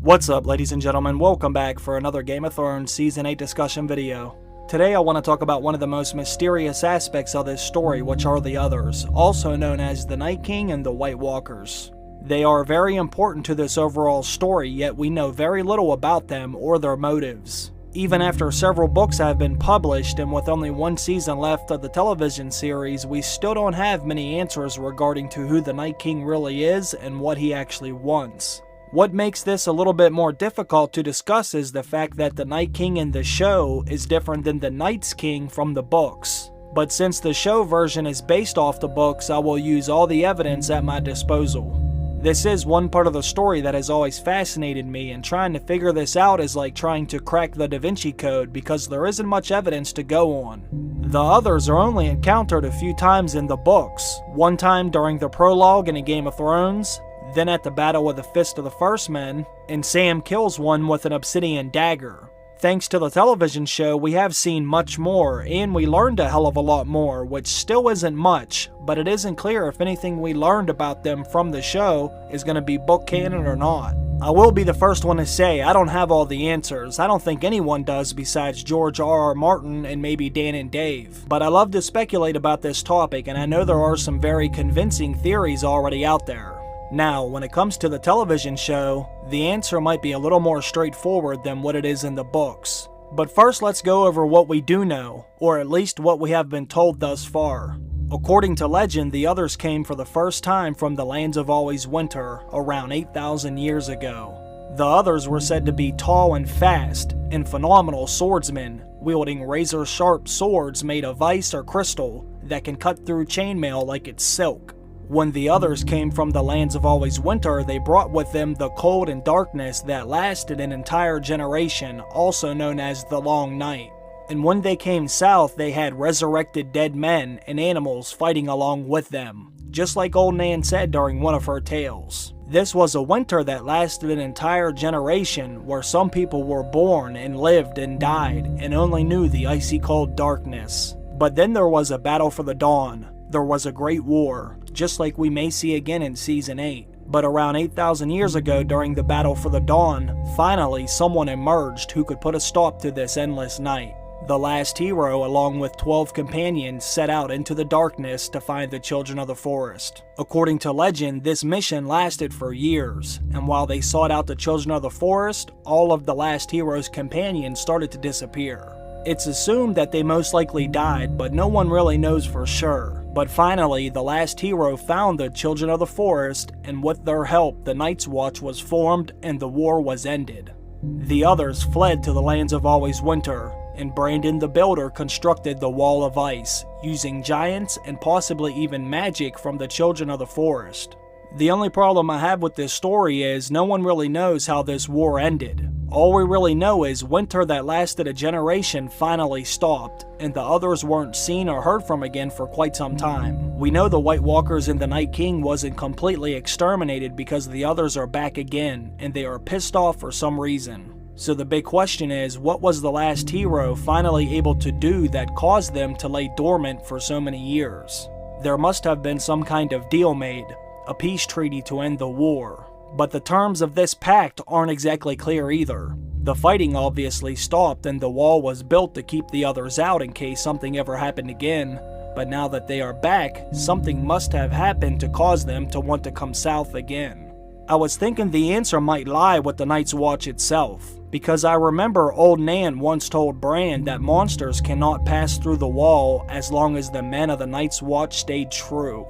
What's up, ladies and gentlemen? Welcome back for another Game of Thrones Season 8 discussion video. Today I want to talk about one of the most mysterious aspects of this story, which are the Others, also known as the Night King and the White Walkers. They are very important to this overall story, yet we know very little about them or their motives. Even after several books have been published and with only one season left of the television series, we still don't have many answers regarding to who the Night King really is and what he actually wants. What makes this a little bit more difficult to discuss is the fact that the Night King in the show is different than the Night's King from the books. But since the show version is based off the books, I will use all the evidence at my disposal. This is one part of the story that has always fascinated me, and trying to figure this out is like trying to crack the Da Vinci Code because there isn't much evidence to go on. The Others are only encountered a few times in the books, one time during the prologue in A Game of Thrones, then at the Battle of the Fist of the First Men, and Sam kills one with an obsidian dagger. Thanks to the television show, we have seen much more, and we learned a hell of a lot more, which still isn't much, but it isn't clear if anything we learned about them from the show is going to be book canon or not. I will be the first one to say I don't have all the answers. I don't think anyone does besides George R.R. Martin and maybe Dan and Dave. But I love to speculate about this topic, and I know there are some very convincing theories already out there. Now, when it comes to the television show, the answer might be a little more straightforward than what it is in the books. But first, let's go over what we do know, or at least what we have been told thus far. According to legend, the Others came for the first time from the lands of Always Winter around 8,000 years ago. The Others were said to be tall and fast, and phenomenal swordsmen, wielding razor-sharp swords made of ice or crystal that can cut through chainmail like it's silk. When the Others came from the lands of Always Winter, they brought with them the cold and darkness that lasted an entire generation, also known as the Long Night. And when they came south, they had resurrected dead men and animals fighting along with them, just like old Nan said during one of her tales. This was a winter that lasted an entire generation, where some people were born and lived and died and only knew the icy cold darkness. But then there was a battle for the dawn. There was a great war, just like we may see again in Season 8. But around 8,000 years ago, during the Battle for the Dawn, finally someone emerged who could put a stop to this endless night. The last hero, along with 12 companions, set out into the darkness to find the Children of the Forest. According to legend, this mission lasted for years, and while they sought out the Children of the Forest, all of the last hero's companions started to disappear. It's assumed that they most likely died, but no one really knows for sure. But finally, the last hero found the Children of the Forest, and with their help, the Night's Watch was formed and the war was ended. The Others fled to the lands of Always Winter, and Brandon the Builder constructed the Wall of Ice, using giants and possibly even magic from the Children of the Forest. The only problem I have with this story is no one really knows how this war ended. All we really know is winter that lasted a generation finally stopped, and the Others weren't seen or heard from again for quite some time. We know the White Walkers and the Night King wasn't completely exterminated because the Others are back again, and they are pissed off for some reason. So the big question is, what was the last hero finally able to do that caused them to lay dormant for so many years? There must have been some kind of deal made, a peace treaty to end the war. But the terms of this pact aren't exactly clear either. The fighting obviously stopped and the wall was built to keep the Others out in case something ever happened again, but now that they are back, something must have happened to cause them to want to come south again. I was thinking the answer might lie with the Night's Watch itself, because I remember old Nan once told Bran that monsters cannot pass through the wall as long as the men of the Night's Watch stayed true.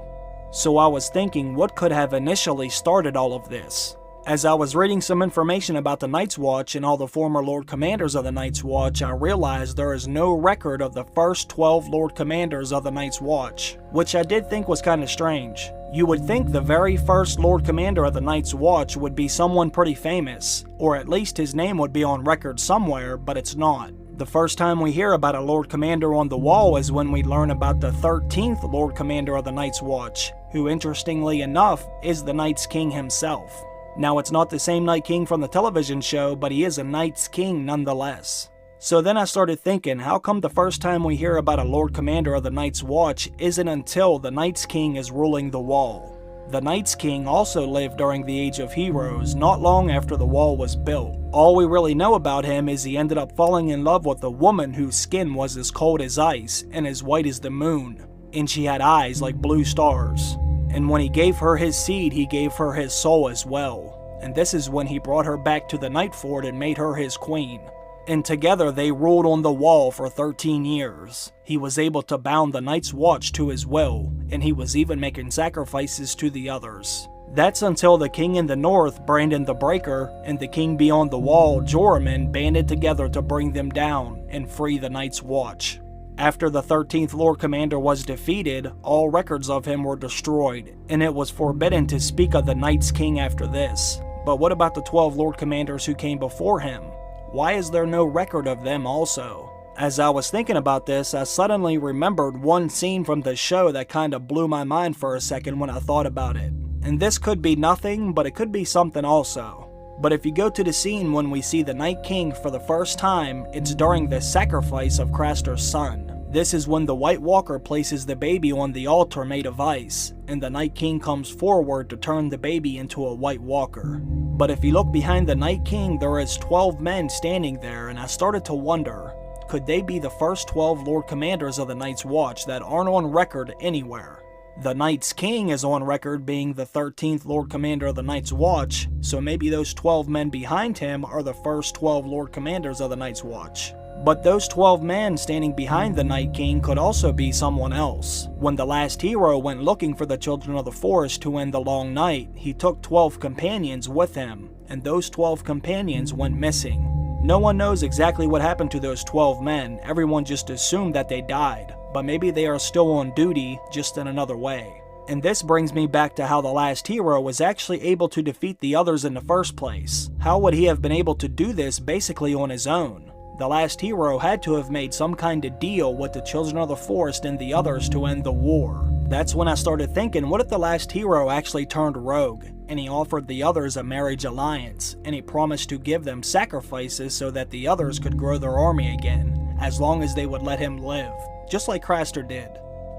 So I was thinking, what could have initially started all of this? As I was reading some information about the Night's Watch and all the former Lord Commanders of the Night's Watch, I realized there is no record of the first 12 Lord Commanders of the Night's Watch, which I did think was kind of strange. You would think the very first Lord Commander of the Night's Watch would be someone pretty famous, or at least his name would be on record somewhere, but it's not. The first time we hear about a Lord Commander on the wall is when we learn about the 13th Lord Commander of the Night's Watch, who interestingly enough is the Night's King himself. Now it's not the same Night King from the television show, but he is a Night's King nonetheless. So then I started thinking, how come the first time we hear about a Lord Commander of the Night's Watch isn't until the Night's King is ruling the wall? The Night's King also lived during the Age of Heroes, not long after the wall was built. All we really know about him is he ended up falling in love with a woman whose skin was as cold as ice and as white as the moon, and she had eyes like blue stars. And when he gave her his seed, he gave her his soul as well. And this is when he brought her back to the Nightfort and made her his queen. And together they ruled on the wall for 13 years. He was able to bound the Night's Watch to his will, and he was even making sacrifices to the others. That's until the king in the north, Brandon the Breaker, and the king beyond the wall, Joramun, banded together to bring them down and free the Night's Watch. After the 13th Lord Commander was defeated, all records of him were destroyed, and it was forbidden to speak of the Night's King after this. But what about the 12 Lord Commanders who came before him? Why is there no record of them also? As I was thinking about this, I suddenly remembered one scene from the show that kinda blew my mind for a second when I thought about it. And this could be nothing, but it could be something also. But if you go to the scene when we see the Night King for the first time, it's during the sacrifice of Craster's son. This is when the White Walker places the baby on the altar made of ice, and the Night King comes forward to turn the baby into a White Walker. But if you look behind the Night King, there is 12 men standing there, and I started to wonder, could they be the first 12 Lord Commanders of the Night's Watch that aren't on record anywhere? The Night's King is on record being the 13th Lord Commander of the Night's Watch, so maybe those 12 men behind him are the first 12 Lord Commanders of the Night's Watch. But those 12 men standing behind the Night King could also be someone else. When the last hero went looking for the Children of the Forest to end the long night, he took 12 companions with him, and those 12 companions went missing. No one knows exactly what happened to those 12 men, everyone just assumed that they died, but maybe they are still on duty, just in another way. And this brings me back to how the last hero was actually able to defeat the others in the first place. How would he have been able to do this basically on his own? The last hero had to have made some kind of deal with the Children of the Forest and the others to end the war. That's when I started thinking, what if the last hero actually turned rogue, and he offered the others a marriage alliance, and he promised to give them sacrifices so that the others could grow their army again, as long as they would let him live, just like Craster did.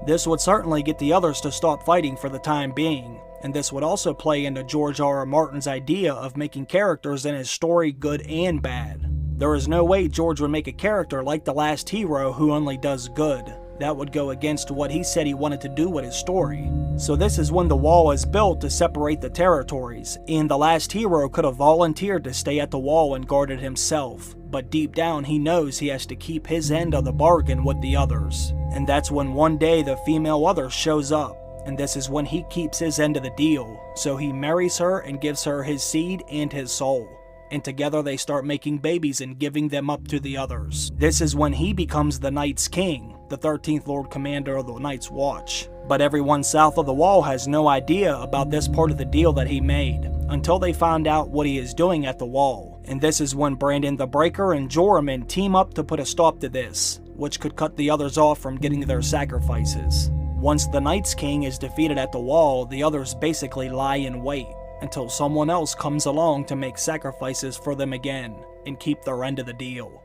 This would certainly get the others to stop fighting for the time being, and this would also play into George R.R. Martin's idea of making characters in his story good and bad. There is no way George would make a character like the last hero who only does good. That would go against what he said he wanted to do with his story. So this is when the wall is built to separate the territories, and the last hero could have volunteered to stay at the wall and guard it himself, but deep down he knows he has to keep his end of the bargain with the others. And that's when one day the female other shows up, and this is when he keeps his end of the deal, so he marries her and gives her his seed and his soul. And together they start making babies and giving them up to the others. This is when he becomes the Night's King, the 13th Lord Commander of the Night's Watch. But everyone south of the wall has no idea about this part of the deal that he made, until they find out what he is doing at the wall. And this is when Brandon the Breaker and Joramun team up to put a stop to this, which could cut the others off from getting their sacrifices. Once the Night's King is defeated at the wall, the others basically lie in wait, until someone else comes along to make sacrifices for them again, and keep their end of the deal.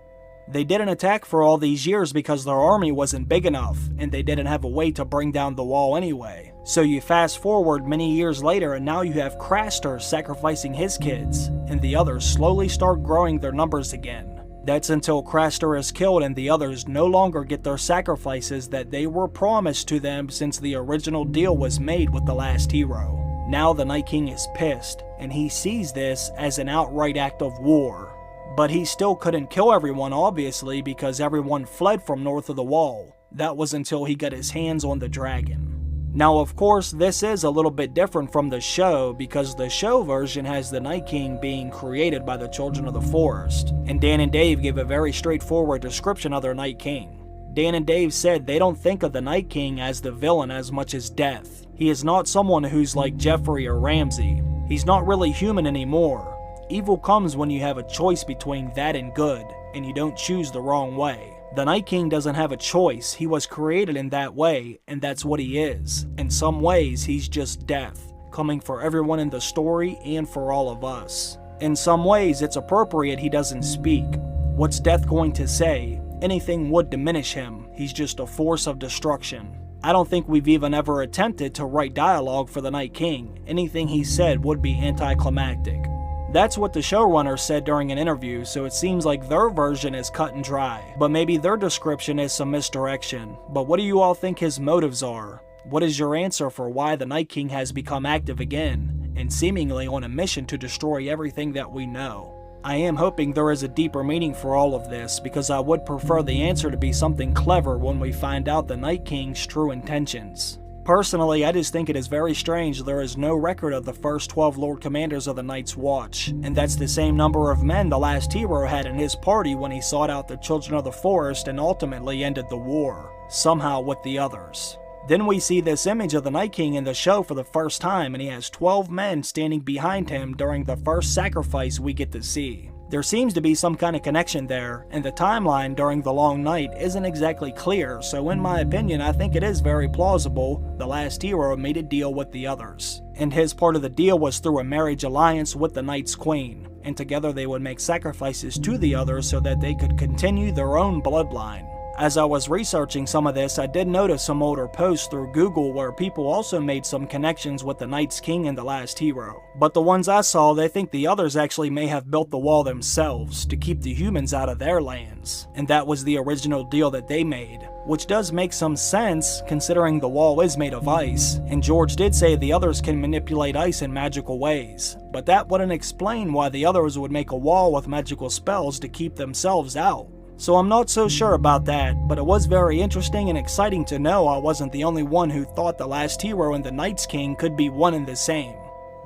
They didn't attack for all these years because their army wasn't big enough, and they didn't have a way to bring down the wall anyway. So you fast forward many years later, and now you have Craster sacrificing his kids, and the others slowly start growing their numbers again. That's until Craster is killed and the others no longer get their sacrifices that they were promised to them since the original deal was made with the last hero. Now the Night King is pissed, and he sees this as an outright act of war. But he still couldn't kill everyone, obviously, because everyone fled from north of the wall. That was until he got his hands on the dragon. Now, of course, this is a little bit different from the show, because the show version has the Night King being created by the Children of the Forest, and Dan and Dave give a very straightforward description of their Night King. Dan and Dave said they don't think of the Night King as the villain as much as Death. He is not someone who's like Jeffrey or Ramsey. He's not really human anymore. Evil comes when you have a choice between that and good, and you don't choose the wrong way. The Night King doesn't have a choice. He was created in that way, and that's what he is. In some ways, he's just Death, coming for everyone in the story and for all of us. In some ways, it's appropriate he doesn't speak. What's Death going to say? Anything would diminish him. He's just a force of destruction. I don't think we've even ever attempted to write dialogue for the Night King. Anything he said would be anticlimactic. That's what the showrunner said during an interview, so it seems like their version is cut and dry. But maybe their description is some misdirection. But what do you all think his motives are? What is your answer for why the Night King has become active again, and seemingly on a mission to destroy everything that we know? I am hoping there is a deeper meaning for all of this, because I would prefer the answer to be something clever when we find out the Night King's true intentions. Personally, I just think it is very strange there is no record of the first 12 Lord Commanders of the Night's Watch, and that's the same number of men the last hero had in his party when he sought out the Children of the Forest and ultimately ended the war, somehow with the others. Then we see this image of the Night King in the show for the first time, and he has 12 men standing behind him during the first sacrifice we get to see. There seems to be some kind of connection there, and the timeline during the long night isn't exactly clear, so in my opinion I think it is very plausible the last hero made a deal with the others. And his part of the deal was through a marriage alliance with the Night's Queen, and together they would make sacrifices to the others so that they could continue their own bloodline. As I was researching some of this, I did notice some older posts through Google where people also made some connections with the Night's King and the last hero. But the ones I saw, they think the others actually may have built the wall themselves to keep the humans out of their lands. And that was the original deal that they made. Which does make some sense, considering the wall is made of ice, and George did say the others can manipulate ice in magical ways. But that wouldn't explain why the others would make a wall with magical spells to keep themselves out. So I'm not so sure about that, but it was very interesting and exciting to know I wasn't the only one who thought the last hero and the Night's King could be one and the same.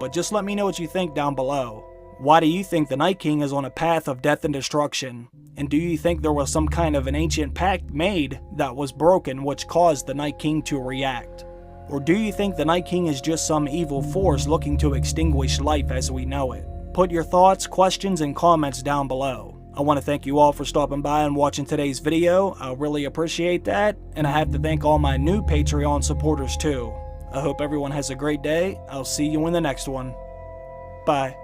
But just let me know what you think down below. Why do you think the Night King is on a path of death and destruction? And do you think there was some kind of an ancient pact made that was broken which caused the Night King to react? Or do you think the Night King is just some evil force looking to extinguish life as we know it? Put your thoughts, questions, and comments down below. I want to thank you all for stopping by and watching today's video. I really appreciate that, and I have to thank all my new Patreon supporters too. I hope everyone has a great day. I'll see you in the next one. Bye.